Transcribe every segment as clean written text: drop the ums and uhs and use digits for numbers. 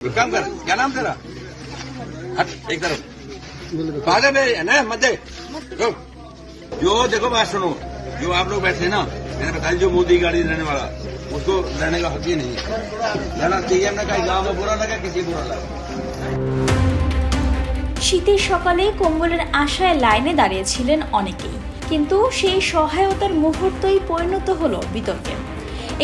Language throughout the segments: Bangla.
काम कर, क्या नाम तेरा? हट एक तरफ पागल है ना, मत दे। जो देखो बात सुनो, जो आप लोग बैठे ना, मैंने बताया जो मोदी गाड़ी रहने वाला उसको रहने का हक ही नहीं है। ना सीएम ने कहा गाँव में बुरा लगा, किसी बुरा लगा। শীতের সকালে কম্বলের আশায় লাইনে দাঁড়িয়েছিলেন অনেকেই, কিন্তু সেই সহায়তার মুহূর্তই পরিণত হলো বিতর্কে।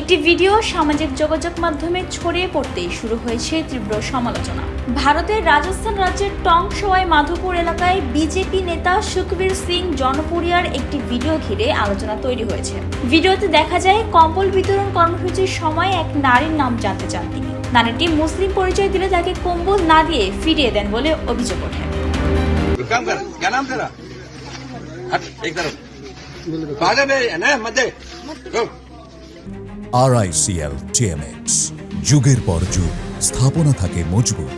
একটি ভিডিও সামাজিক যোগাযোগ মাধ্যমে ছড়িয়ে পড়তেই শুরু হয়েছে তীব্র সমালোচনা। ভারতের রাজস্থান রাজ্যের টংসওয়াই মাধোপুর এলাকায় বিজেপি নেতা সুখবীর সিং জনপুরিয়ার একটি ভিডিও ঘিরে আলোচনা তৈরি হয়েছে। ভিডিওতে দেখা যায় কম্বল বিতরণ কর্মসূচির সময় এক নারীর নাম জানতে চান তিনি। নারীটি মুসলিম পরিচয় দিলে তাকে কম্বল না দিয়ে ফিরিয়ে দেন বলে অভিযোগ ওঠে। काम कर, क्या नाम तेरा? हट एक तरफ पागल है ना, मत दे। RICL TMX যুগের পর যুগ স্থাপনা থাকে মজবুত।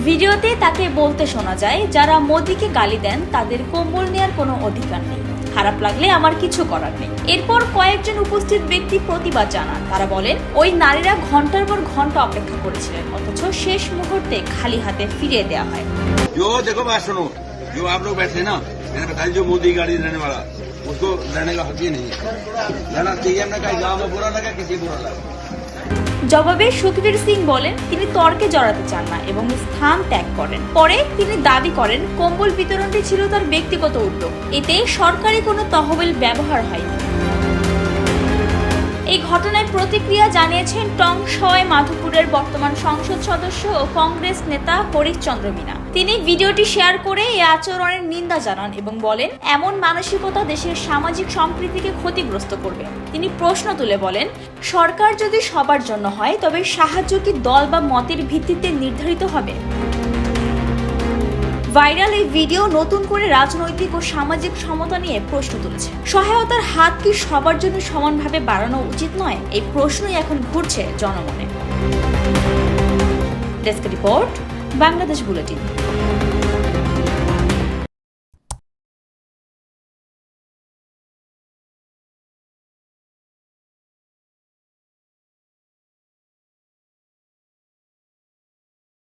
ভিডিওতে তাকে বলতে শোনা যায়, যারা মোদিকে গালি দেন তাদের কম্বল নেওয়ার কোনো অধিকার নেই, খারাপ লাগলে আমার কিছু করার নেই। এরপর কয়েকজন উপস্থিত ব্যক্তি প্রতিবাদ জানান। তারা বলেন ওই নারীরা ঘন্টার পর ঘন্টা অপেক্ষা করেছিলেন, অথচ শেষ মুহূর্তে খালি হাতে ফিরিয়ে দেওয়া হয়। जो देखो बात सुनो, जो आप लोग बैठे ना, मैंने बताया जो मोदी गाड़ी रहने वाला उसको रहने का हक ही नहीं है। ना सीएम ने कहा गाँव में बुरा लगा, किसी बुरा लगा। জবাবে সুখবীর সিং বলেন তিনি তর্কে জড়াতে চান না এবং স্থান ত্যাগ করেন। পরে তিনি দাবি করেন কম্বল বিতরণটি ছিল তার ব্যক্তিগত উদ্যোগ, এতে সরকারি কোনো তহবিল ব্যবহার হয়নি। এই ঘটনায় প্রতিক্রিয়া জানিয়েছেন টংসওয়াই মাধোপুরের বর্তমান সংসদ সদস্য ও কংগ্রেস নেতা হরিশচন্দ্র মিনা। তিনি ভিডিওটি শেয়ার করে এই আচরণের নিন্দা জানান এবং বলেন এমন মানসিকতা দেশের সামাজিক সম্প্রীতিকে ক্ষতিগ্রস্ত করবে। তিনি প্রশ্ন তুলে বলেন, সরকার যদি সবার জন্য হয় তবে সাহায্য কি দল বা মতের ভিত্তিতে নির্ধারিত হবে? ভাইরাল এই ভিডিও নতুন করে রাজনৈতিক ও সামাজিক সমতা নিয়ে প্রশ্ন তুলেছে। সহায়তার হাত কি সবার জন্য সমানভাবে বাড়ানো উচিত নয়? এই প্রশ্নই এখন ঘুরছে জনমনে। Desk report, Bangladesh bulletin.